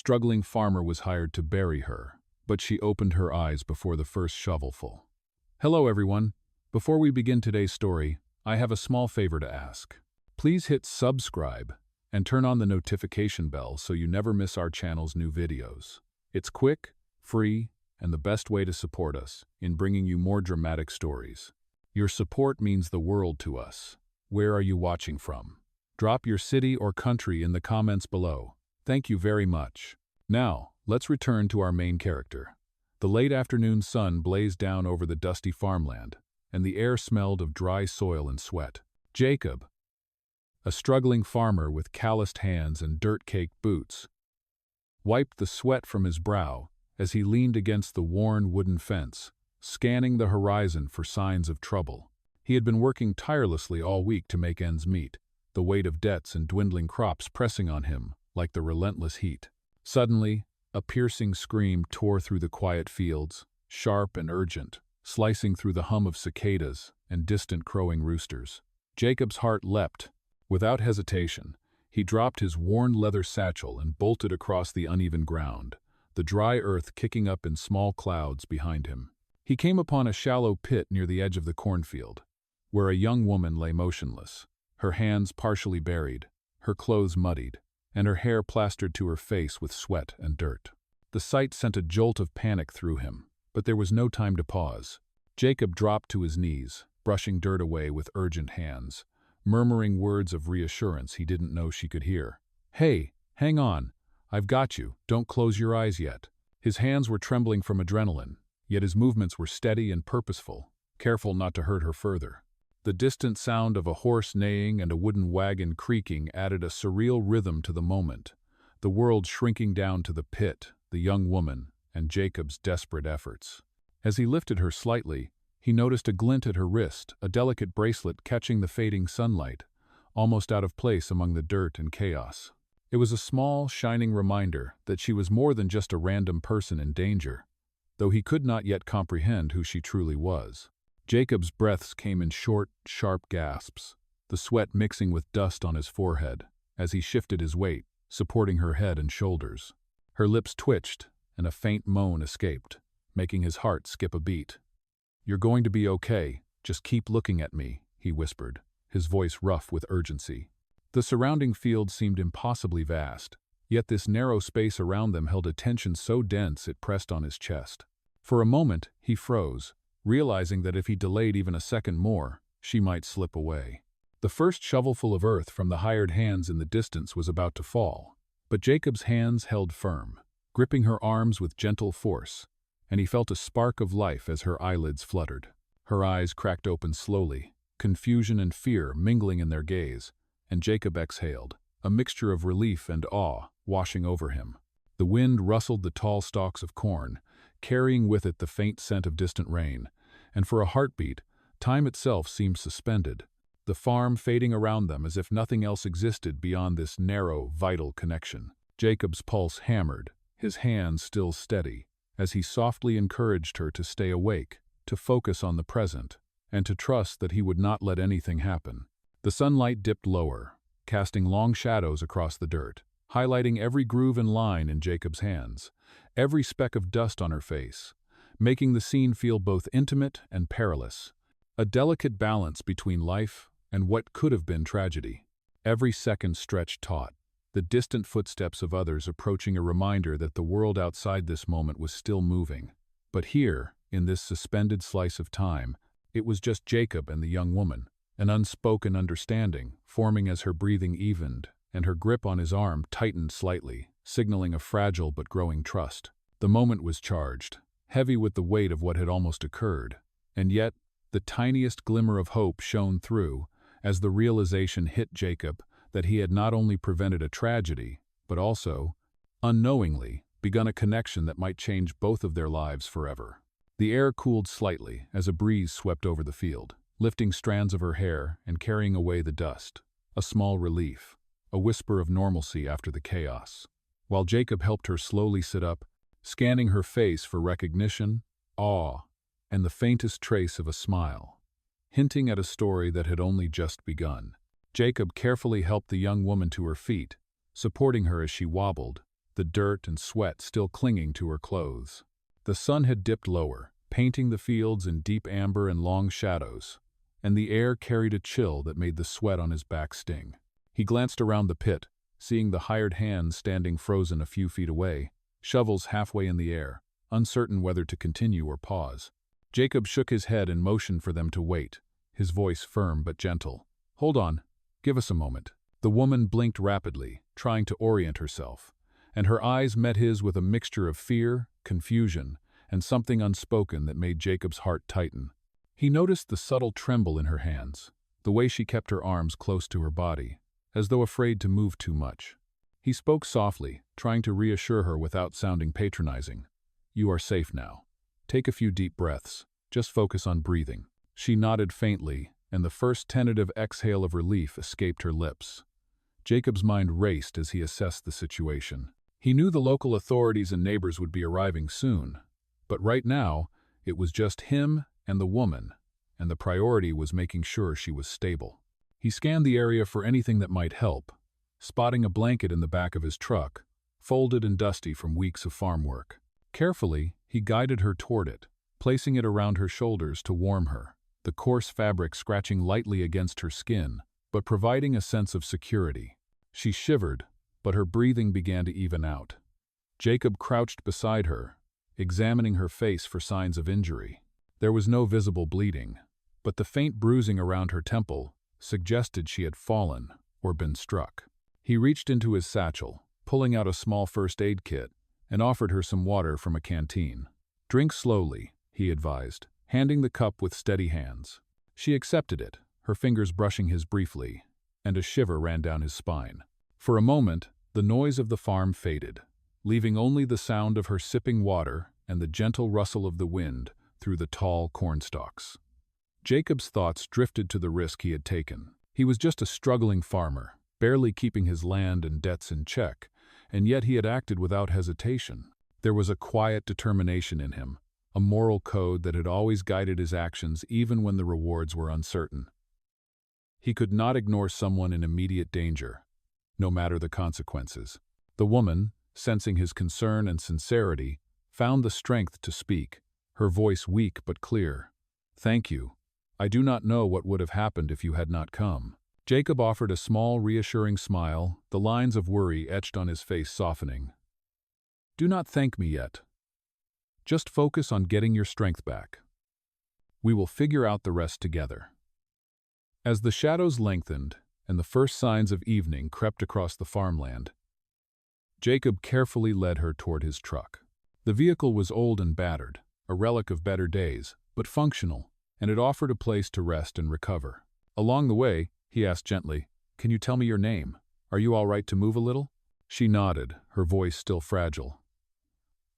struggling farmer was hired to bury her, but she opened her eyes before the first shovelful. Hello everyone. Before we begin today's story, I have a small favor to ask. Please hit subscribe and turn on the notification bell so you never miss our channel's new videos. It's quick, free, and the best way to support us in bringing you more dramatic stories. Your support means the world to us. Where are you watching from? Drop your city or country in the comments below. Thank you very much. Now, let's return to our main character. The late afternoon sun blazed down over the dusty farmland, and the air smelled of dry soil and sweat. Jacob, a struggling farmer with calloused hands and dirt-caked boots, wiped the sweat from his brow as he leaned against the worn wooden fence, scanning the horizon for signs of trouble. He had been working tirelessly all week to make ends meet, the weight of debts and dwindling crops pressing on him like the relentless heat. Suddenly, a piercing scream tore through the quiet fields, sharp and urgent, slicing through the hum of cicadas and distant crowing roosters. Jacob's heart leapt. Without hesitation, he dropped his worn leather satchel and bolted across the uneven ground, the dry earth kicking up in small clouds behind him. He came upon a shallow pit near the edge of the cornfield, where a young woman lay motionless, her hands partially buried, her clothes muddied, and her hair plastered to her face with sweat and dirt. The sight sent a jolt of panic through him, but there was no time to pause. Jacob dropped to his knees, brushing dirt away with urgent hands, murmuring words of reassurance he didn't know she could hear. "Hey, hang on. I've got you. Don't close your eyes yet." His hands were trembling from adrenaline, yet his movements were steady and purposeful, careful not to hurt her further. The distant sound of a horse neighing and a wooden wagon creaking added a surreal rhythm to the moment, the world shrinking down to the pit, the young woman, and Jacob's desperate efforts. As he lifted her slightly, he noticed a glint at her wrist, a delicate bracelet catching the fading sunlight, almost out of place among the dirt and chaos. It was a small, shining reminder that she was more than just a random person in danger, though he could not yet comprehend who she truly was. Jacob's breaths came in short, sharp gasps, the sweat mixing with dust on his forehead, as he shifted his weight, supporting her head and shoulders. Her lips twitched, and a faint moan escaped, making his heart skip a beat. "You're going to be okay, just keep looking at me," he whispered, his voice rough with urgency. The surrounding field seemed impossibly vast, yet this narrow space around them held a tension so dense it pressed on his chest. For a moment, he froze, realizing that if he delayed even a second more, she might slip away. The first shovelful of earth from the hired hands in the distance was about to fall, but Jacob's hands held firm, gripping her arms with gentle force, and he felt a spark of life as her eyelids fluttered. Her eyes cracked open slowly, confusion and fear mingling in their gaze, and Jacob exhaled, a mixture of relief and awe washing over him. The wind rustled the tall stalks of corn, carrying with it the faint scent of distant rain, and for a heartbeat, time itself seemed suspended, the farm fading around them as if nothing else existed beyond this narrow, vital connection. Jacob's pulse hammered, his hands still steady, as he softly encouraged her to stay awake, to focus on the present, and to trust that he would not let anything happen. The sunlight dipped lower, casting long shadows across the dirt, highlighting every groove and line in Jacob's hands, every speck of dust on her face, making the scene feel both intimate and perilous, a delicate balance between life and what could have been tragedy. Every second stretched taut, the distant footsteps of others approaching a reminder that the world outside this moment was still moving. But here, in this suspended slice of time, it was just Jacob and the young woman, an unspoken understanding, forming as her breathing evened, and her grip on his arm tightened slightly, signaling a fragile but growing trust. The moment was charged, heavy with the weight of what had almost occurred, and yet the tiniest glimmer of hope shone through as the realization hit Jacob that he had not only prevented a tragedy, but also, unknowingly, begun a connection that might change both of their lives forever. The air cooled slightly as a breeze swept over the field, lifting strands of her hair and carrying away the dust, a small relief, a whisper of normalcy after the chaos. While Jacob helped her slowly sit up, scanning her face for recognition, awe, and the faintest trace of a smile, hinting at a story that had only just begun. Jacob carefully helped the young woman to her feet, supporting her as she wobbled, the dirt and sweat still clinging to her clothes. The sun had dipped lower, painting the fields in deep amber and long shadows, and the air carried a chill that made the sweat on his back sting. He glanced around the pit, seeing the hired hands standing frozen a few feet away, shovels halfway in the air, uncertain whether to continue or pause. Jacob shook his head and motioned for them to wait, his voice firm but gentle. "Hold on, give us a moment." The woman blinked rapidly, trying to orient herself, and her eyes met his with a mixture of fear, confusion, and something unspoken that made Jacob's heart tighten. He noticed the subtle tremble in her hands, the way she kept her arms close to her body, as though afraid to move too much. He spoke softly, trying to reassure her without sounding patronizing. "You are safe now. Take a few deep breaths. Just focus on breathing." She nodded faintly, and the first tentative exhale of relief escaped her lips. Jacob's mind raced as he assessed the situation. He knew the local authorities and neighbors would be arriving soon, but right now, it was just him and the woman, and the priority was making sure she was stable. He scanned the area for anything that might help, spotting a blanket in the back of his truck, folded and dusty from weeks of farm work. Carefully, he guided her toward it, placing it around her shoulders to warm her, the coarse fabric scratching lightly against her skin, but providing a sense of security. She shivered, but her breathing began to even out. Jacob crouched beside her, examining her face for signs of injury. There was no visible bleeding, but the faint bruising around her temple suggested she had fallen or been struck. He reached into his satchel, pulling out a small first aid kit, and offered her some water from a canteen. "Drink slowly," he advised, handing the cup with steady hands. She accepted it, her fingers brushing his briefly, and a shiver ran down his spine. For a moment, the noise of the farm faded, leaving only the sound of her sipping water and the gentle rustle of the wind through the tall cornstalks. Jacob's thoughts drifted to the risk he had taken. He was just a struggling farmer, barely keeping his land and debts in check, and yet he had acted without hesitation. There was a quiet determination in him, a moral code that had always guided his actions even when the rewards were uncertain. He could not ignore someone in immediate danger, no matter the consequences. The woman, sensing his concern and sincerity, found the strength to speak, her voice weak but clear. "Thank you. I do not know what would have happened if you had not come." Jacob offered a small, reassuring smile, the lines of worry etched on his face softening. "Do not thank me yet. Just focus on getting your strength back. We will figure out the rest together." As the shadows lengthened and the first signs of evening crept across the farmland, Jacob carefully led her toward his truck. The vehicle was old and battered, a relic of better days, but functional, and it offered a place to rest and recover. Along the way, he asked gently, "Can you tell me your name? Are you all right to move a little?" She nodded, her voice still fragile.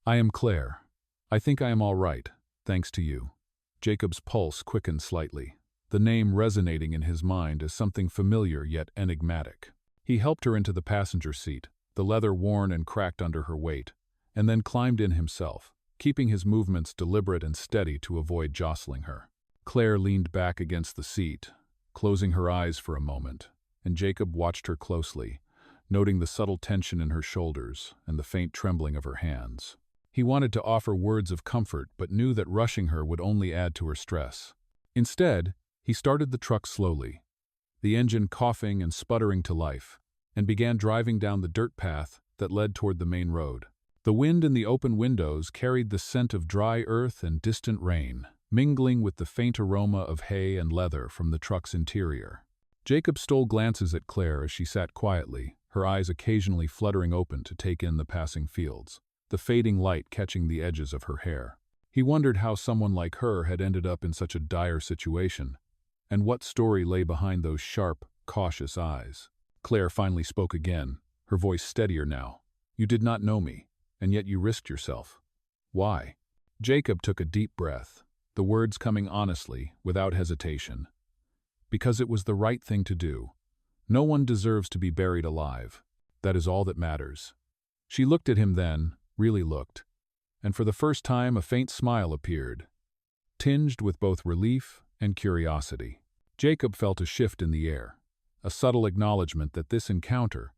"I am Claire. I think I am all right, thanks to you." Jacob's pulse quickened slightly, the name resonating in his mind as something familiar yet enigmatic. He helped her into the passenger seat, the leather worn and cracked under her weight, and then climbed in himself, keeping his movements deliberate and steady to avoid jostling her. Claire leaned back against the seat, closing her eyes for a moment, and Jacob watched her closely, noting the subtle tension in her shoulders and the faint trembling of her hands. He wanted to offer words of comfort but knew that rushing her would only add to her stress. Instead, he started the truck slowly, the engine coughing and sputtering to life, and began driving down the dirt path that led toward the main road. The wind in the open windows carried the scent of dry earth and distant rain, mingling with the faint aroma of hay and leather from the truck's interior. Jacob stole glances at Claire as she sat quietly, her eyes occasionally fluttering open to take in the passing fields, the fading light catching the edges of her hair. He wondered how someone like her had ended up in such a dire situation, and what story lay behind those sharp, cautious eyes. Claire finally spoke again, her voice steadier now. "You did not know me, and yet you risked yourself. Why?" Jacob took a deep breath, the words coming honestly, without hesitation. "Because it was the right thing to do. No one deserves to be buried alive. That is all that matters." She looked at him then, really looked, and for the first time a faint smile appeared, tinged with both relief and curiosity. Jacob felt a shift in the air, a subtle acknowledgement that this encounter,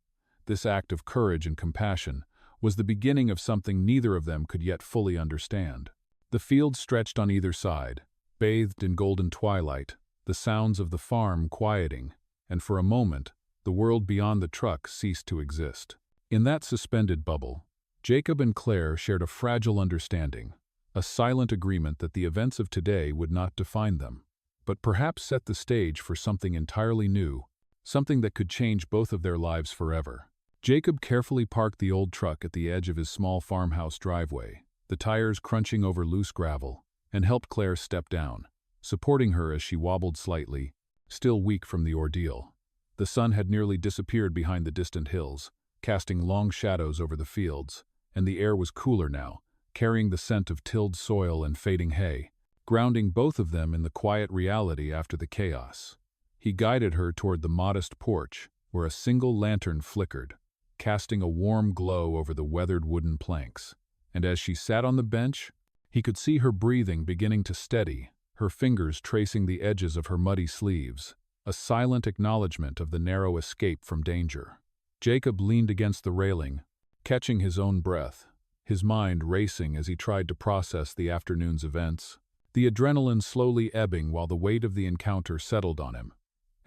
this act of courage and compassion, was the beginning of something neither of them could yet fully understand. The field stretched on either side, bathed in golden twilight, the sounds of the farm quieting, and for a moment, the world beyond the truck ceased to exist. In that suspended bubble, Jacob and Claire shared a fragile understanding, a silent agreement that the events of today would not define them, but perhaps set the stage for something entirely new, something that could change both of their lives forever. Jacob carefully parked the old truck at the edge of his small farmhouse driveway, the tires crunching over loose gravel, and helped Claire step down, supporting her as she wobbled slightly, still weak from the ordeal. The sun had nearly disappeared behind the distant hills, casting long shadows over the fields, and the air was cooler now, carrying the scent of tilled soil and fading hay, grounding both of them in the quiet reality after the chaos. He guided her toward the modest porch, where a single lantern flickered, casting a warm glow over the weathered wooden planks. And as she sat on the bench, he could see her breathing beginning to steady, her fingers tracing the edges of her muddy sleeves, a silent acknowledgement of the narrow escape from danger. Jacob leaned against the railing, catching his own breath, his mind racing as he tried to process the afternoon's events, the adrenaline slowly ebbing while the weight of the encounter settled on him.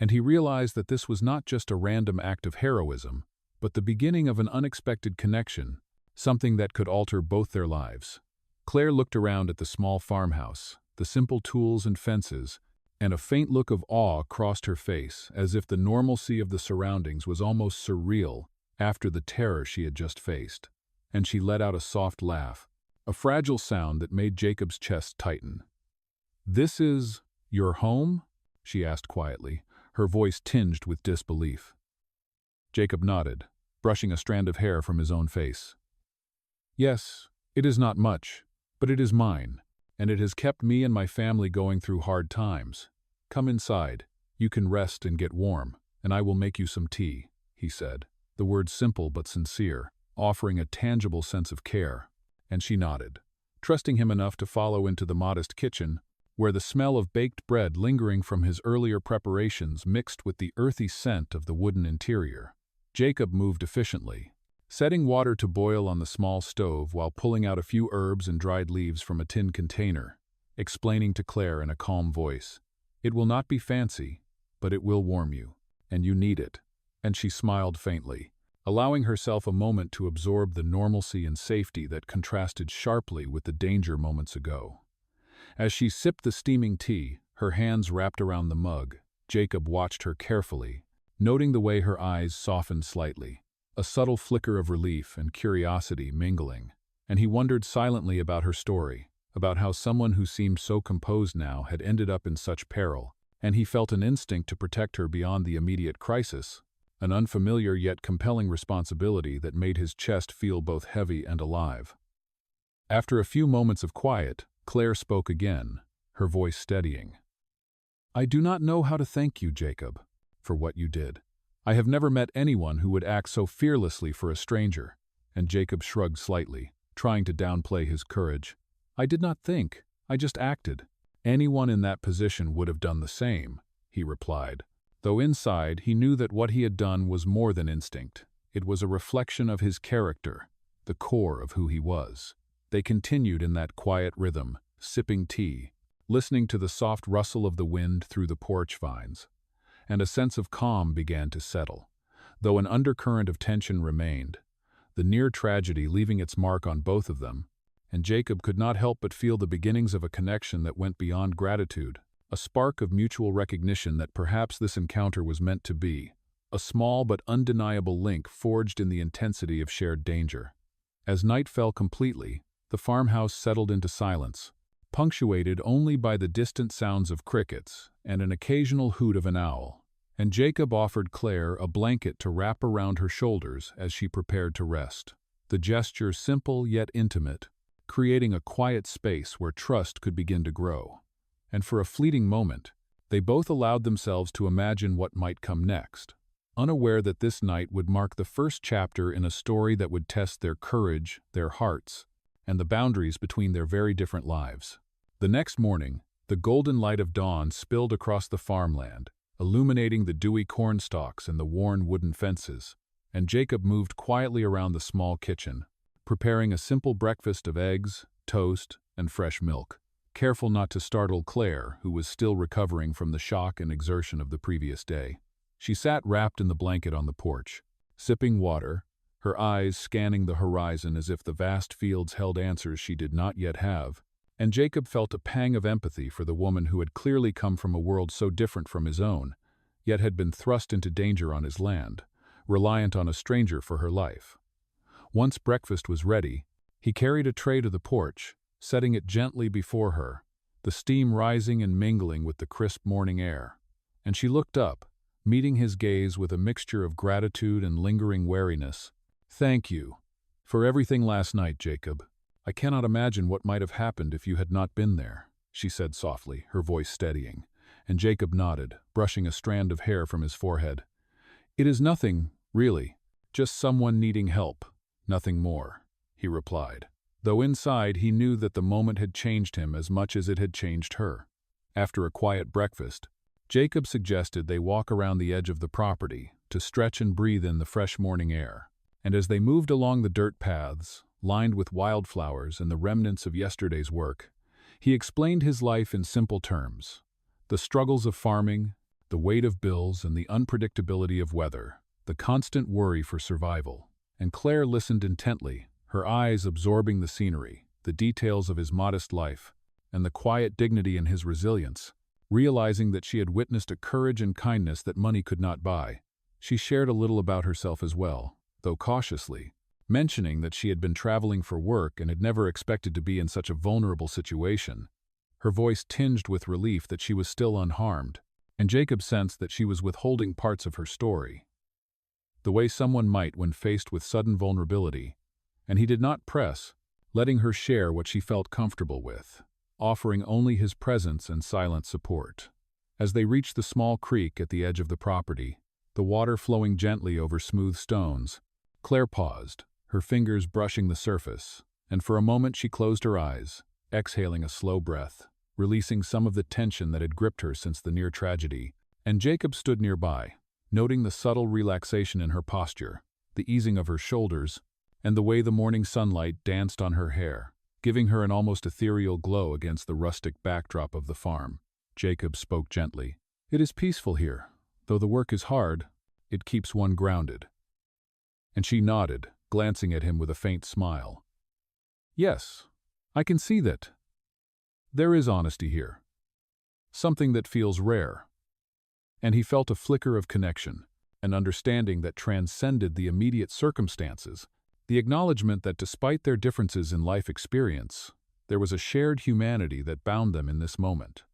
And he realized that this was not just a random act of heroism, but the beginning of an unexpected connection, something that could alter both their lives. Claire looked around at the small farmhouse, the simple tools and fences, and a faint look of awe crossed her face, as if the normalcy of the surroundings was almost surreal after the terror she had just faced. And she let out a soft laugh, a fragile sound that made Jacob's chest tighten. "This is your home?" she asked quietly, her voice tinged with disbelief. Jacob nodded, brushing a strand of hair from his own face. "Yes, it is not much, but it is mine, and it has kept me and my family going through hard times. Come inside, you can rest and get warm, and I will make you some tea," he said, the words simple but sincere, offering a tangible sense of care. And she nodded, trusting him enough to follow into the modest kitchen, where the smell of baked bread lingering from his earlier preparations mixed with the earthy scent of the wooden interior. Jacob moved efficiently, setting water to boil on the small stove while pulling out a few herbs and dried leaves from a tin container, explaining to Claire in a calm voice, "It will not be fancy, but it will warm you, and you need it." And she smiled faintly, allowing herself a moment to absorb the normalcy and safety that contrasted sharply with the danger moments ago. As she sipped the steaming tea, her hands wrapped around the mug, Jacob watched her carefully, noting the way her eyes softened slightly, a subtle flicker of relief and curiosity mingling, and he wondered silently about her story, about how someone who seemed so composed now had ended up in such peril, and he felt an instinct to protect her beyond the immediate crisis, an unfamiliar yet compelling responsibility that made his chest feel both heavy and alive. After a few moments of quiet, Claire spoke again, her voice steadying. "I do not know how to thank you, Jacob, for what you did. I have never met anyone who would act so fearlessly for a stranger," and Jacob shrugged slightly, trying to downplay his courage. "I did not think, I just acted. Anyone in that position would have done the same," he replied, though inside he knew that what he had done was more than instinct. It was a reflection of his character, the core of who he was. They continued in that quiet rhythm, sipping tea, listening to the soft rustle of the wind through the porch vines, and a sense of calm began to settle, though an undercurrent of tension remained, the near tragedy leaving its mark on both of them, and Jacob could not help but feel the beginnings of a connection that went beyond gratitude, a spark of mutual recognition that perhaps this encounter was meant to be, a small but undeniable link forged in the intensity of shared danger. As night fell completely, the farmhouse settled into silence, punctuated only by the distant sounds of crickets and an occasional hoot of an owl, and Jacob offered Claire a blanket to wrap around her shoulders as she prepared to rest, the gesture simple yet intimate, creating a quiet space where trust could begin to grow. And for a fleeting moment, they both allowed themselves to imagine what might come next, unaware that this night would mark the first chapter in a story that would test their courage, their hearts, and the boundaries between their very different lives. The next morning, the golden light of dawn spilled across the farmland, illuminating the dewy cornstalks and the worn wooden fences, and Jacob moved quietly around the small kitchen, preparing a simple breakfast of eggs, toast, and fresh milk, careful not to startle Claire, who was still recovering from the shock and exertion of the previous day. She sat wrapped in the blanket on the porch, sipping water, her eyes scanning the horizon as if the vast fields held answers she did not yet have, and Jacob felt a pang of empathy for the woman who had clearly come from a world so different from his own, yet had been thrust into danger on his land, reliant on a stranger for her life. Once breakfast was ready, he carried a tray to the porch, setting it gently before her, the steam rising and mingling with the crisp morning air. And she looked up, meeting his gaze with a mixture of gratitude and lingering wariness. "Thank you for everything last night, Jacob. I cannot imagine what might have happened if you had not been there," she said softly, her voice steadying, and Jacob nodded, brushing a strand of hair from his forehead. "It is nothing, really, just someone needing help, nothing more," he replied, though inside he knew that the moment had changed him as much as it had changed her. After a quiet breakfast, Jacob suggested they walk around the edge of the property to stretch and breathe in the fresh morning air, and as they moved along the dirt paths, lined with wildflowers and the remnants of yesterday's work, he explained his life in simple terms: the struggles of farming, the weight of bills and the unpredictability of weather, the constant worry for survival. And Claire listened intently, her eyes absorbing the scenery, the details of his modest life, and the quiet dignity in his resilience. Realizing that she had witnessed a courage and kindness that money could not buy, she shared a little about herself as well, though cautiously, mentioning that she had been traveling for work and had never expected to be in such a vulnerable situation, her voice tinged with relief that she was still unharmed, and Jacob sensed that she was withholding parts of her story, the way someone might when faced with sudden vulnerability, and he did not press, letting her share what she felt comfortable with, offering only his presence and silent support. As they reached the small creek at the edge of the property, the water flowing gently over smooth stones, Claire paused, her fingers brushing the surface, and for a moment she closed her eyes, exhaling a slow breath, releasing some of the tension that had gripped her since the near tragedy, and Jacob stood nearby, noting the subtle relaxation in her posture, the easing of her shoulders, and the way the morning sunlight danced on her hair, giving her an almost ethereal glow against the rustic backdrop of the farm. Jacob spoke gently. "It is peaceful here. Though the work is hard, it keeps one grounded." And she nodded, glancing at him with a faint smile. "Yes, I can see that. There is honesty here. Something that feels rare." And he felt a flicker of connection, an understanding that transcended the immediate circumstances, the acknowledgement that despite their differences in life experience, there was a shared humanity that bound them in this moment.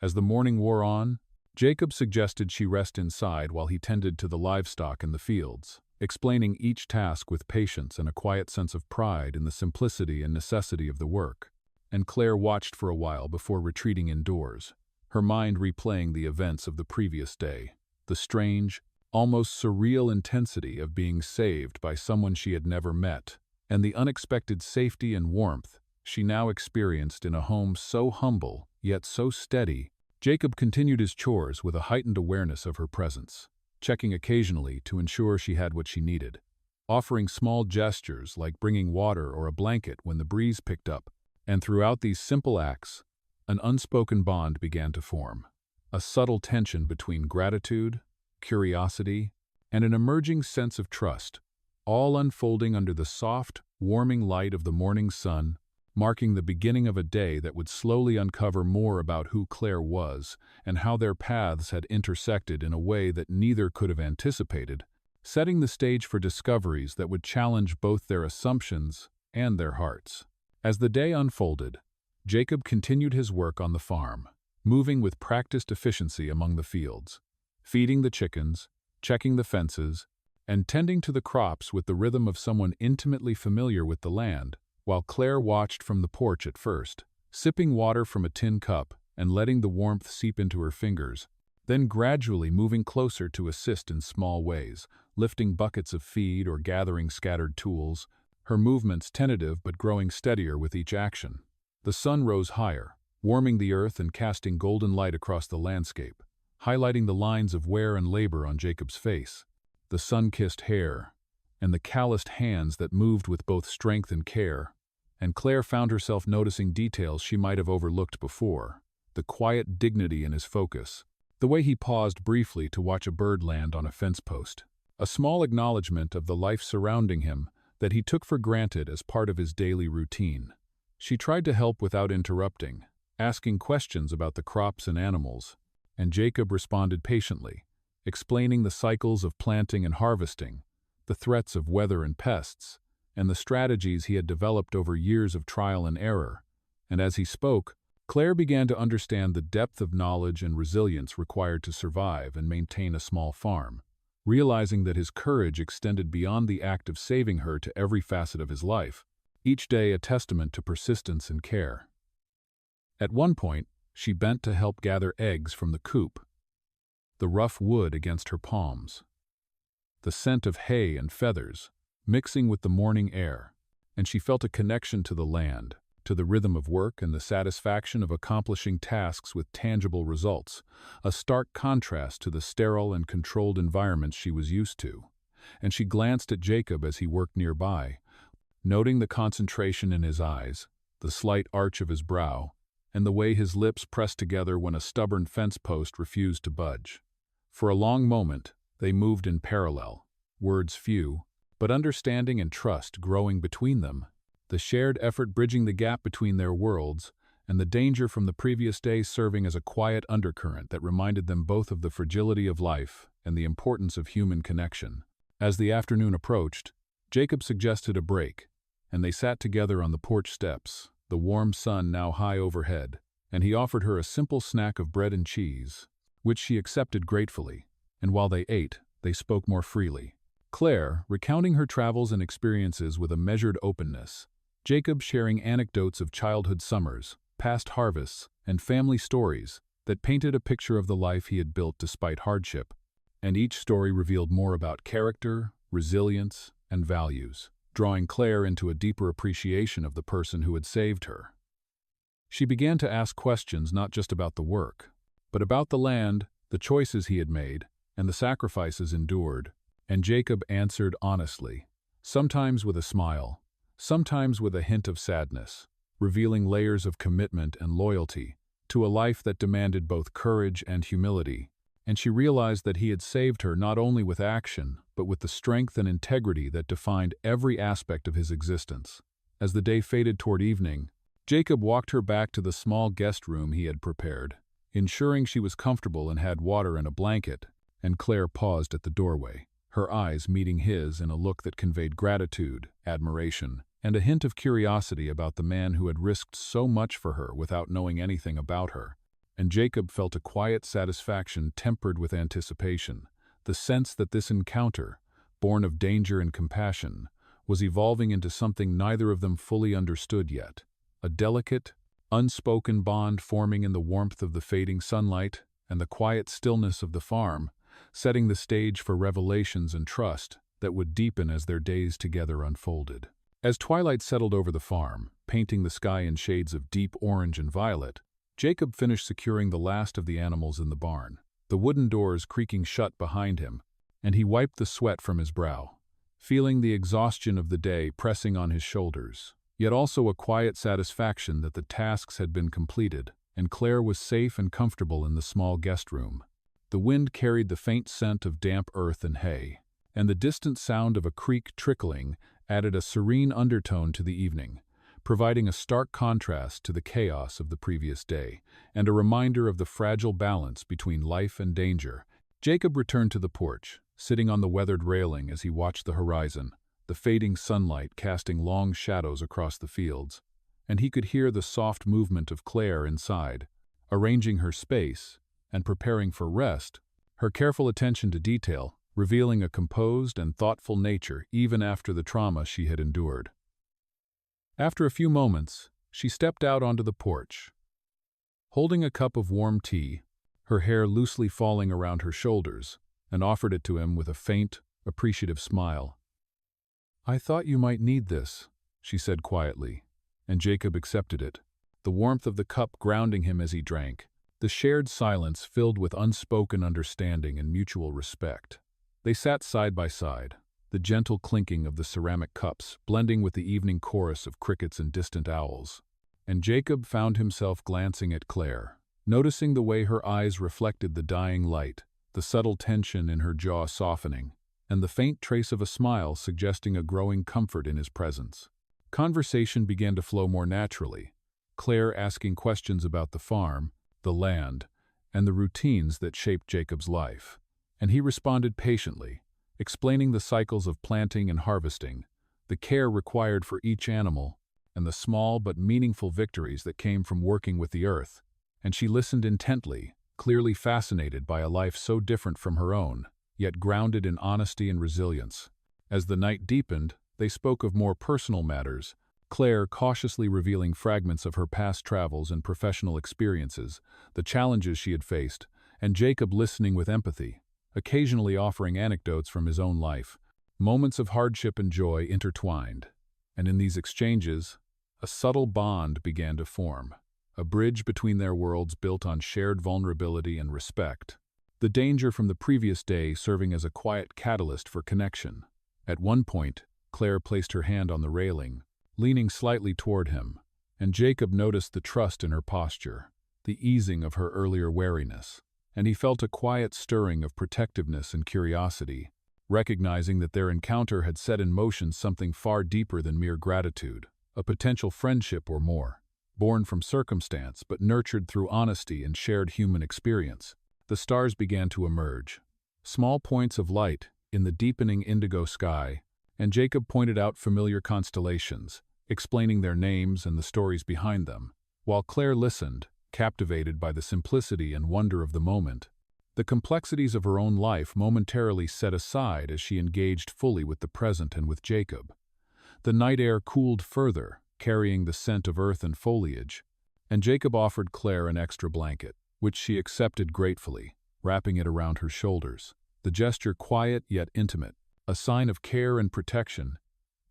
As the morning wore on, Jacob suggested she rest inside while he tended to the livestock in the fields, explaining each task with patience and a quiet sense of pride in the simplicity and necessity of the work. And Claire watched for a while before retreating indoors, her mind replaying the events of the previous day, the strange, almost surreal intensity of being saved by someone she had never met, and the unexpected safety and warmth she now experienced in a home so humble yet so steady. Jacob continued his chores with a heightened awareness of her presence, checking occasionally to ensure she had what she needed, offering small gestures like bringing water or a blanket when the breeze picked up, and throughout these simple acts, an unspoken bond began to form, a subtle tension between gratitude, curiosity, and an emerging sense of trust, all unfolding under the soft, warming light of the morning sun, marking the beginning of a day that would slowly uncover more about who Claire was and how their paths had intersected in a way that neither could have anticipated, setting the stage for discoveries that would challenge both their assumptions and their hearts. As the day unfolded, Jacob continued his work on the farm, moving with practiced efficiency among the fields, feeding the chickens, checking the fences, and tending to the crops with the rhythm of someone intimately familiar with the land, while Claire watched from the porch at first, sipping water from a tin cup and letting the warmth seep into her fingers, then gradually moving closer to assist in small ways, lifting buckets of feed or gathering scattered tools, her movements tentative but growing steadier with each action. The sun rose higher, warming the earth and casting golden light across the landscape, highlighting the lines of wear and labor on Jacob's face, the sun-kissed hair, and the calloused hands that moved with both strength and care. And Claire found herself noticing details she might have overlooked before: the quiet dignity in his focus, the way he paused briefly to watch a bird land on a fence post, a small acknowledgement of the life surrounding him that he took for granted as part of his daily routine. She tried to help without interrupting, asking questions about the crops and animals, and Jacob responded patiently, explaining the cycles of planting and harvesting, the threats of weather and pests, and the strategies he had developed over years of trial and error. And as he spoke, Claire began to understand the depth of knowledge and resilience required to survive and maintain a small farm, realizing that his courage extended beyond the act of saving her to every facet of his life, each day a testament to persistence and care. At one point, she bent to help gather eggs from the coop, the rough wood against her palms, the scent of hay and feathers mixing with the morning air, and she felt a connection to the land, to the rhythm of work and the satisfaction of accomplishing tasks with tangible results, a stark contrast to the sterile and controlled environments she was used to. And she glanced at Jacob as he worked nearby, noting the concentration in his eyes, the slight arch of his brow, and the way his lips pressed together when a stubborn fence post refused to budge. For a long moment, they moved in parallel, words few, but understanding and trust growing between them, the shared effort bridging the gap between their worlds, and the danger from the previous day serving as a quiet undercurrent that reminded them both of the fragility of life and the importance of human connection. As the afternoon approached, Jacob suggested a break, and they sat together on the porch steps, the warm sun now high overhead, and he offered her a simple snack of bread and cheese, which she accepted gratefully, and while they ate, they spoke more freely. Claire, recounting her travels and experiences with a measured openness, Jacob sharing anecdotes of childhood summers, past harvests, and family stories that painted a picture of the life he had built despite hardship, and each story revealed more about character, resilience, and values, drawing Claire into a deeper appreciation of the person who had saved her. She began to ask questions not just about the work, but about the land, the choices he had made, and the sacrifices endured, and Jacob answered honestly, sometimes with a smile, sometimes with a hint of sadness, revealing layers of commitment and loyalty to a life that demanded both courage and humility, and she realized that he had saved her not only with action, but with the strength and integrity that defined every aspect of his existence. As the day faded toward evening, Jacob walked her back to the small guest room he had prepared, ensuring she was comfortable and had water and a blanket, and Claire paused at the doorway, her eyes meeting his in a look that conveyed gratitude, admiration, and a hint of curiosity about the man who had risked so much for her without knowing anything about her. And Jacob felt a quiet satisfaction tempered with anticipation, the sense that this encounter, born of danger and compassion, was evolving into something neither of them fully understood yet, a delicate, unspoken bond forming in the warmth of the fading sunlight and the quiet stillness of the farm, setting the stage for revelations and trust that would deepen as their days together unfolded. As twilight settled over the farm, painting the sky in shades of deep orange and violet, Jacob finished securing the last of the animals in the barn, the wooden doors creaking shut behind him, and he wiped the sweat from his brow, feeling the exhaustion of the day pressing on his shoulders, yet also a quiet satisfaction that the tasks had been completed, and Claire was safe and comfortable in the small guest room. The wind carried the faint scent of damp earth and hay, and the distant sound of a creek trickling added a serene undertone to the evening, providing a stark contrast to the chaos of the previous day, and a reminder of the fragile balance between life and danger. Jacob returned to the porch, sitting on the weathered railing as he watched the horizon, the fading sunlight casting long shadows across the fields, and he could hear the soft movement of Claire inside, arranging her space and preparing for rest, her careful attention to detail revealing a composed and thoughtful nature even after the trauma she had endured. After a few moments, she stepped out onto the porch. Holding a cup of warm tea, her hair loosely falling around her shoulders, and offered it to him with a faint, appreciative smile. "I thought you might need this," she said quietly, and Jacob accepted it, the warmth of the cup grounding him as he drank, the shared silence filled with unspoken understanding and mutual respect. They sat side by side, the gentle clinking of the ceramic cups blending with the evening chorus of crickets and distant owls. And Jacob found himself glancing at Claire, noticing the way her eyes reflected the dying light, the subtle tension in her jaw softening, and the faint trace of a smile suggesting a growing comfort in his presence. Conversation began to flow more naturally, Claire asking questions about the farm, the land, and the routines that shaped Jacob's life. And he responded patiently, explaining the cycles of planting and harvesting, the care required for each animal, and the small but meaningful victories that came from working with the earth. And she listened intently, clearly fascinated by a life so different from her own, yet grounded in honesty and resilience. As the night deepened, they spoke of more personal matters, Claire cautiously revealing fragments of her past travels and professional experiences, the challenges she had faced, and Jacob listening with empathy, occasionally offering anecdotes from his own life. Moments of hardship and joy intertwined, and in these exchanges, a subtle bond began to form, a bridge between their worlds built on shared vulnerability and respect. The danger from the previous day serving as a quiet catalyst for connection. At one point, Claire placed her hand on the railing, leaning slightly toward him, and Jacob noticed the trust in her posture, the easing of her earlier wariness, and he felt a quiet stirring of protectiveness and curiosity, recognizing that their encounter had set in motion something far deeper than mere gratitude, a potential friendship or more, born from circumstance but nurtured through honesty and shared human experience. The stars began to emerge, small points of light in the deepening indigo sky, and Jacob pointed out familiar constellations, explaining their names and the stories behind them, while Claire listened, captivated by the simplicity and wonder of the moment. The complexities of her own life momentarily set aside as she engaged fully with the present and with Jacob. The night air cooled further, carrying the scent of earth and foliage, and Jacob offered Claire an extra blanket, which she accepted gratefully, wrapping it around her shoulders, the gesture quiet yet intimate, a sign of care and protection.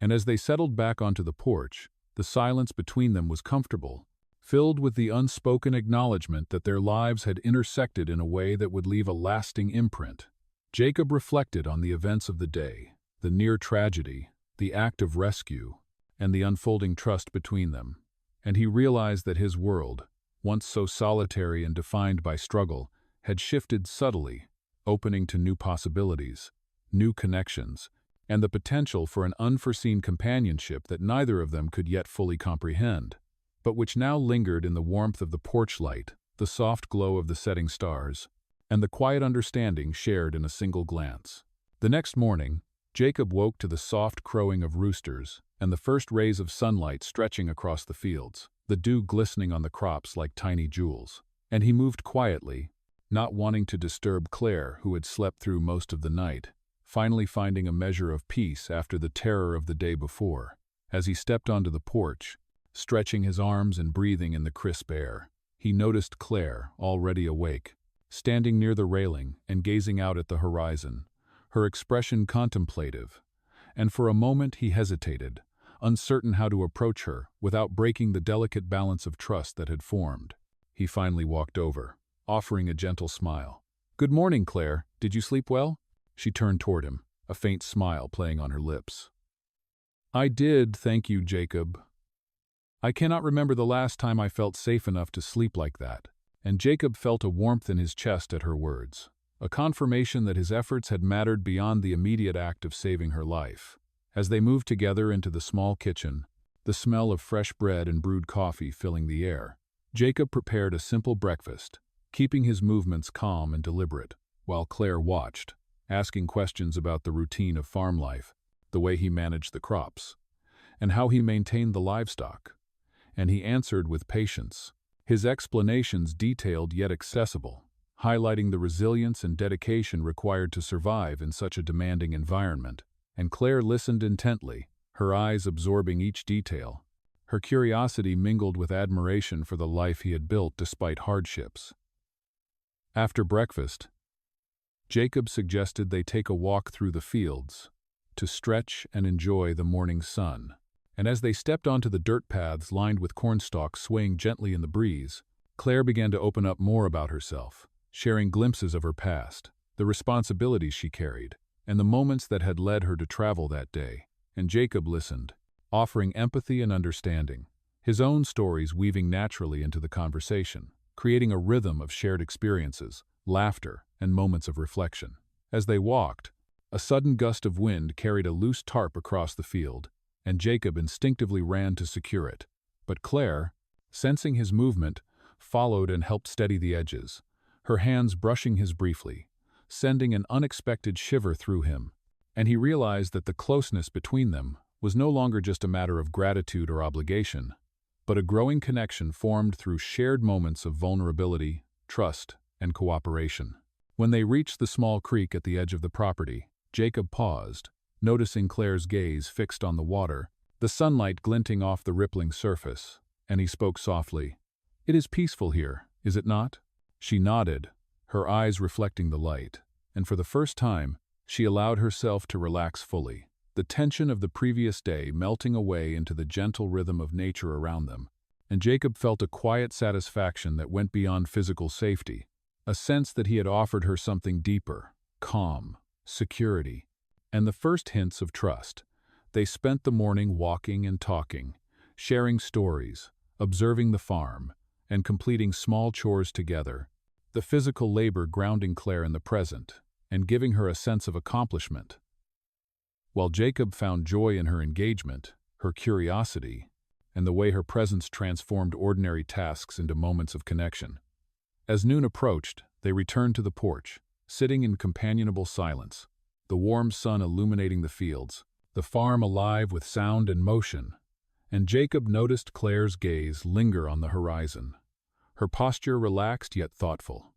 And as they settled back onto the porch, the silence between them was comfortable, filled with the unspoken acknowledgement that their lives had intersected in a way that would leave a lasting imprint. Jacob reflected on the events of the day, the near tragedy, the act of rescue, and the unfolding trust between them, and he realized that his world, once so solitary and defined by struggle, had shifted subtly, opening to new possibilities, new connections, and the potential for an unforeseen companionship that neither of them could yet fully comprehend, but which now lingered in the warmth of the porch light, the soft glow of the setting stars, and the quiet understanding shared in a single glance. The next morning, Jacob woke to the soft crowing of roosters and the first rays of sunlight stretching across the fields, the dew glistening on the crops like tiny jewels. And he moved quietly, not wanting to disturb Claire, who had slept through most of the night, finally finding a measure of peace after the terror of the day before. As he stepped onto the porch, stretching his arms and breathing in the crisp air, he noticed Claire, already awake, standing near the railing and gazing out at the horizon, her expression contemplative. And for a moment he hesitated, uncertain how to approach her without breaking the delicate balance of trust that had formed. He finally walked over, offering a gentle smile. "Good morning, Claire. Did you sleep well?" She turned toward him, a faint smile playing on her lips. "I did, thank you, Jacob. I cannot remember the last time I felt safe enough to sleep like that." And Jacob felt a warmth in his chest at her words, a confirmation that his efforts had mattered beyond the immediate act of saving her life. As they moved together into the small kitchen, the smell of fresh bread and brewed coffee filling the air, Jacob prepared a simple breakfast, keeping his movements calm and deliberate, while Claire watched, asking questions about the routine of farm life, the way he managed the crops, and how he maintained the livestock. And he answered with patience, his explanations detailed yet accessible, highlighting the resilience and dedication required to survive in such a demanding environment. And Claire listened intently, her eyes absorbing each detail, her curiosity mingled with admiration for the life he had built despite hardships. After breakfast, Jacob suggested they take a walk through the fields to stretch and enjoy the morning sun. And as they stepped onto the dirt paths lined with cornstalks swaying gently in the breeze, Claire began to open up more about herself, sharing glimpses of her past, the responsibilities she carried, and the moments that had led her to travel that day, and Jacob listened, offering empathy and understanding, his own stories weaving naturally into the conversation, creating a rhythm of shared experiences, laughter, and moments of reflection. As they walked, a sudden gust of wind carried a loose tarp across the field, and Jacob instinctively ran to secure it. But Claire, sensing his movement, followed and helped steady the edges, her hands brushing his briefly, sending an unexpected shiver through him, and he realized that the closeness between them was no longer just a matter of gratitude or obligation, but a growing connection formed through shared moments of vulnerability, trust, and cooperation. When they reached the small creek at the edge of the property, Jacob paused, noticing Claire's gaze fixed on the water, the sunlight glinting off the rippling surface, and he spoke softly. "It is peaceful here, is it not?" She nodded, her eyes reflecting the light, and for the first time, she allowed herself to relax fully, the tension of the previous day melting away into the gentle rhythm of nature around them, and Jacob felt a quiet satisfaction that went beyond physical safety, a sense that he had offered her something deeper, calm, security, and the first hints of trust. They spent the morning walking and talking, sharing stories, observing the farm, and completing small chores together, the physical labor grounding Claire in the present and giving her a sense of accomplishment. While Jacob found joy in her engagement, her curiosity, and the way her presence transformed ordinary tasks into moments of connection. As noon approached, they returned to the porch, sitting in companionable silence, the warm sun illuminating the fields, the farm alive with sound and motion, and Jacob noticed Claire's gaze linger on the horizon, her posture relaxed yet thoughtful,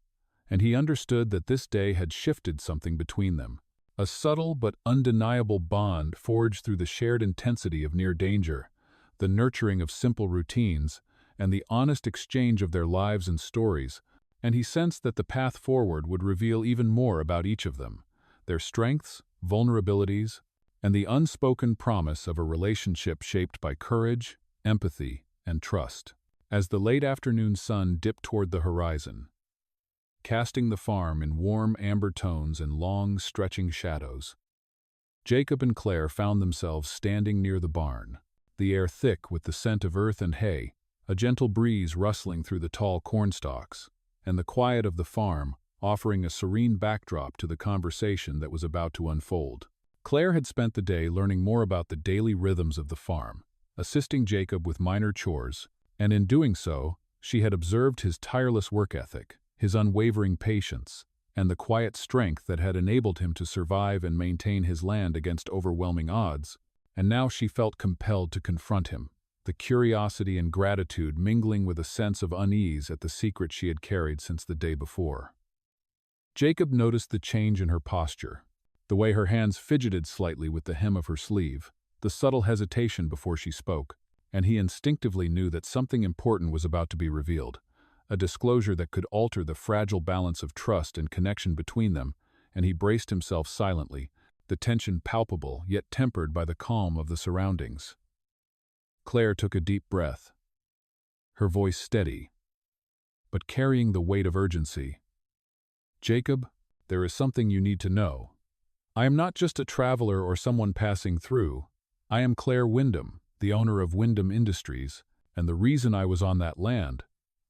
and he understood that this day had shifted something between them, a subtle but undeniable bond forged through the shared intensity of near danger, the nurturing of simple routines, and the honest exchange of their lives and stories, and he sensed that the path forward would reveal even more about each of them, their strengths, vulnerabilities, and the unspoken promise of a relationship shaped by courage, empathy, and trust. As the late afternoon sun dipped toward the horizon, casting the farm in warm amber tones and long, stretching shadows, Jacob and Claire found themselves standing near the barn, the air thick with the scent of earth and hay, a gentle breeze rustling through the tall cornstalks, and the quiet of the farm offering a serene backdrop to the conversation that was about to unfold. Claire had spent the day learning more about the daily rhythms of the farm, assisting Jacob with minor chores, and in doing so, she had observed his tireless work ethic, his unwavering patience, and the quiet strength that had enabled him to survive and maintain his land against overwhelming odds, and now she felt compelled to confront him, the curiosity and gratitude mingling with a sense of unease at the secret she had carried since the day before. Jacob noticed the change in her posture, the way her hands fidgeted slightly with the hem of her sleeve, the subtle hesitation before she spoke, and he instinctively knew that something important was about to be revealed, a disclosure that could alter the fragile balance of trust and connection between them, and he braced himself silently, the tension palpable yet tempered by the calm of the surroundings. Claire took a deep breath, her voice steady, but carrying the weight of urgency. "Jacob, there is something you need to know. I am not just a traveler or someone passing through. I am Claire Wyndham, the owner of Wyndham Industries, and the reason I was on that land,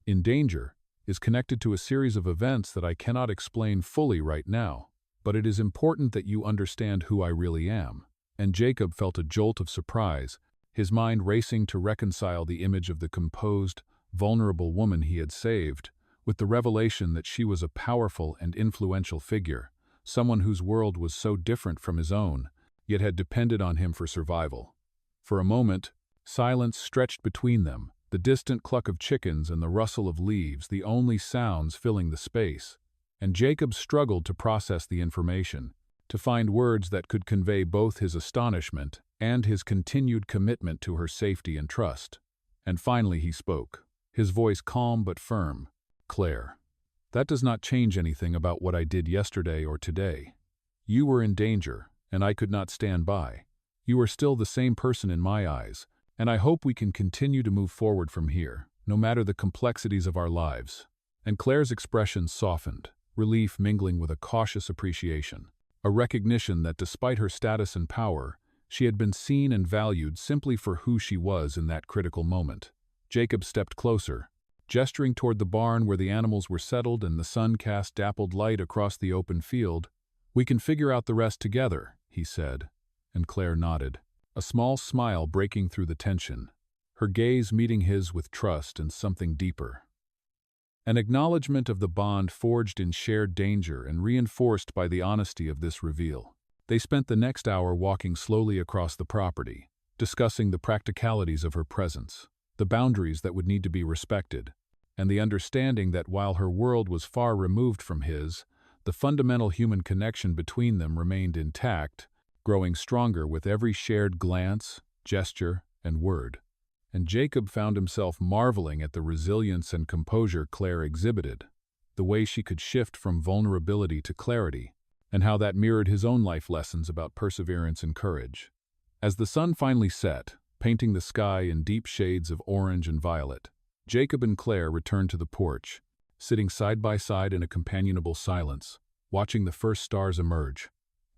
in danger, is connected to a series of events that I cannot explain fully right now, but it is important that you understand who I really am." And Jacob felt a jolt of surprise, his mind racing to reconcile the image of the composed, vulnerable woman he had saved, with the revelation that she was a powerful and influential figure, someone whose world was so different from his own, yet had depended on him for survival. For a moment, silence stretched between them, the distant cluck of chickens and the rustle of leaves the only sounds filling the space, and Jacob struggled to process the information, to find words that could convey both his astonishment and his continued commitment to her safety and trust. And finally he spoke, his voice calm but firm. "Claire, that does not change anything about what I did yesterday or today. You were in danger, and I could not stand by. You are still the same person in my eyes, and I hope we can continue to move forward from here, no matter the complexities of our lives." And Claire's expression softened, relief mingling with a cautious appreciation. a recognition that despite her status and power, she had been seen and valued simply for who she was in that critical moment. Jacob stepped closer, gesturing toward the barn where the animals were settled and the sun cast dappled light across the open field. "We can figure out the rest together," he said, and Claire nodded, a small smile breaking through the tension, her gaze meeting his with trust and something deeper. An acknowledgement of the bond forged in shared danger and reinforced by the honesty of this reveal. They spent the next hour walking slowly across the property, discussing the practicalities of her presence, the boundaries that would need to be respected, and the understanding that while her world was far removed from his, the fundamental human connection between them remained intact, growing stronger with every shared glance, gesture, and word. And Jacob found himself marveling at the resilience and composure Claire exhibited, the way she could shift from vulnerability to clarity, and how that mirrored his own life lessons about perseverance and courage. As the sun finally set, painting the sky in deep shades of orange and violet, Jacob and Claire returned to the porch, sitting side by side in a companionable silence, watching the first stars emerge.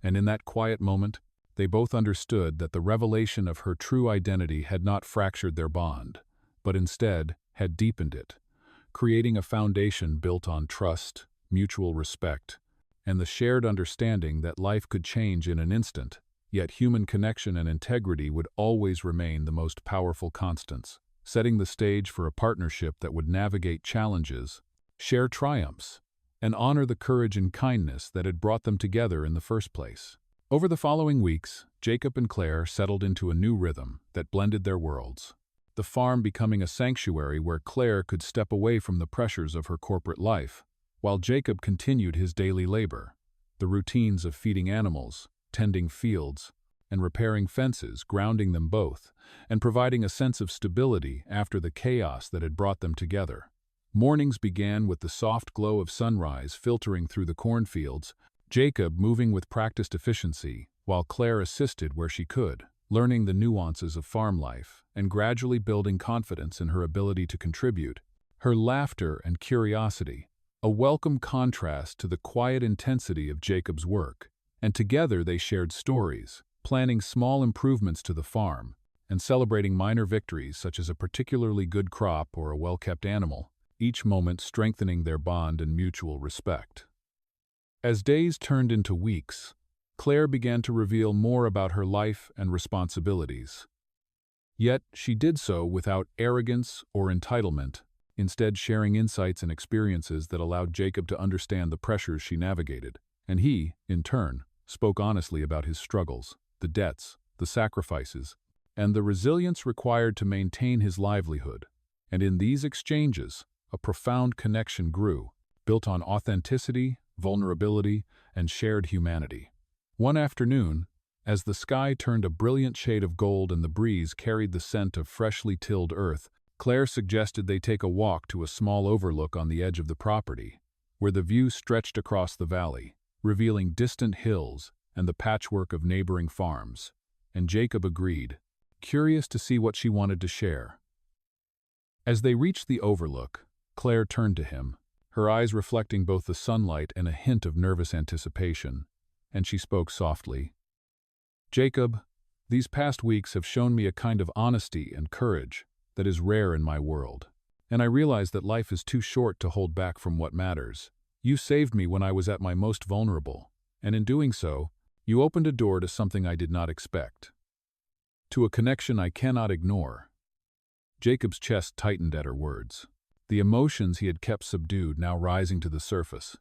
And in that quiet moment, they both understood that the revelation of her true identity had not fractured their bond, but instead had deepened it, creating a foundation built on trust, mutual respect, and the shared understanding that life could change in an instant, yet human connection and integrity would always remain the most powerful constants, setting the stage for a partnership that would navigate challenges, share triumphs, and honor the courage and kindness that had brought them together in the first place. Over the following weeks, Jacob and Claire settled into a new rhythm that blended their worlds, the farm becoming a sanctuary where Claire could step away from the pressures of her corporate life, while Jacob continued his daily labor, the routines of feeding animals, tending fields, and repairing fences grounding them both, and providing a sense of stability after the chaos that had brought them together. Mornings began with the soft glow of sunrise filtering through the cornfields, Jacob moving with practiced efficiency, while Claire assisted where she could, learning the nuances of farm life and gradually building confidence in her ability to contribute. Her laughter and curiosity, a welcome contrast to the quiet intensity of Jacob's work, and together they shared stories, planning small improvements to the farm, and celebrating minor victories such as a particularly good crop or a well-kept animal, each moment strengthening their bond and mutual respect. As days turned into weeks, Claire began to reveal more about her life and responsibilities. Yet she did so without arrogance or entitlement, instead sharing insights and experiences that allowed Jacob to understand the pressures she navigated, and he, in turn, spoke honestly about his struggles, the debts, the sacrifices, and the resilience required to maintain his livelihood. And in these exchanges, a profound connection grew, built on authenticity, vulnerability, and shared humanity. One afternoon, as the sky turned a brilliant shade of gold and the breeze carried the scent of freshly tilled earth, Claire suggested they take a walk to a small overlook on the edge of the property, where the view stretched across the valley, revealing distant hills and the patchwork of neighboring farms. And Jacob agreed, curious to see what she wanted to share. As they reached the overlook, Claire turned to him, her eyes reflecting both the sunlight and a hint of nervous anticipation, and she spoke softly. "Jacob, these past weeks have shown me a kind of honesty and courage that is rare in my world, and I realize that life is too short to hold back from what matters. You saved me when I was at my most vulnerable, and in doing so, you opened a door to something I did not expect, to a connection I cannot ignore." Jacob's chest tightened at her words, the emotions he had kept subdued now rising to the surface.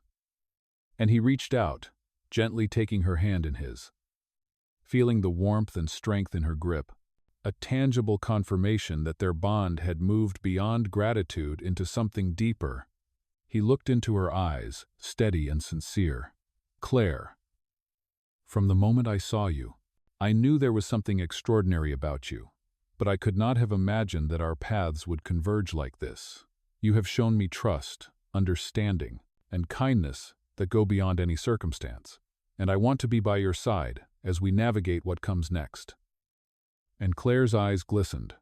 And he reached out, gently taking her hand in his. Feeling the warmth and strength in her grip, a tangible confirmation that their bond had moved beyond gratitude into something deeper, he looked into her eyes, steady and sincere. "Claire, from the moment I saw you, I knew there was something extraordinary about you, but I could not have imagined that our paths would converge like this. You have shown me trust, understanding, and kindness that go beyond any circumstance, and I want to be by your side as we navigate what comes next." And Claire's eyes glistened,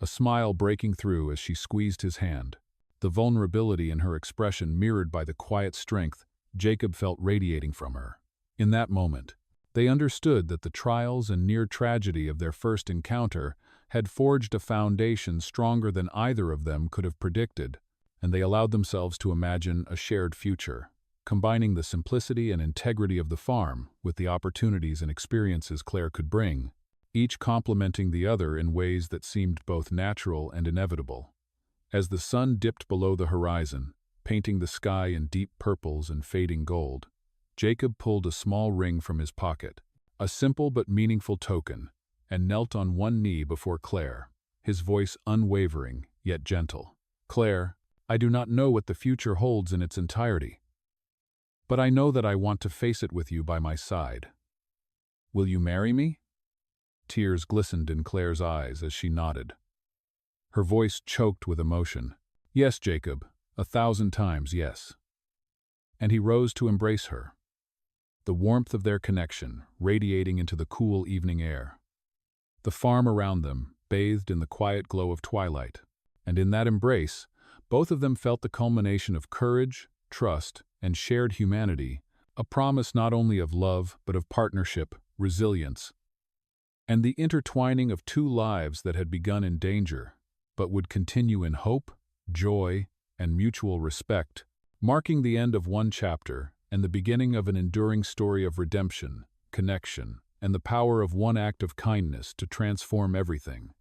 a smile breaking through as she squeezed his hand, the vulnerability in her expression mirrored by the quiet strength Jacob felt radiating from her. In that moment, they understood that the trials and near tragedy of their first encounter had forged a foundation stronger than either of them could have predicted, and they allowed themselves to imagine a shared future, combining the simplicity and integrity of the farm with the opportunities and experiences Claire could bring, each complementing the other in ways that seemed both natural and inevitable. As the sun dipped below the horizon, painting the sky in deep purples and fading gold, Jacob pulled a small ring from his pocket, a simple but meaningful token, and knelt on one knee before Claire, his voice unwavering yet gentle. "Claire, I do not know what the future holds in its entirety, but I know that I want to face it with you by my side. Will you marry me?" Tears glistened in Claire's eyes as she nodded. Her voice choked with emotion. "Yes, Jacob, 1,000 times yes." And he rose to embrace her, the warmth of their connection radiating into the cool evening air. The farm around them bathed in the quiet glow of twilight, and in that embrace, both of them felt the culmination of courage, trust, and shared humanity, a promise not only of love but of partnership, resilience, and the intertwining of two lives that had begun in danger, but would continue in hope, joy, and mutual respect, marking the end of one chapter and the beginning of an enduring story of redemption, connection, and the power of one act of kindness to transform everything.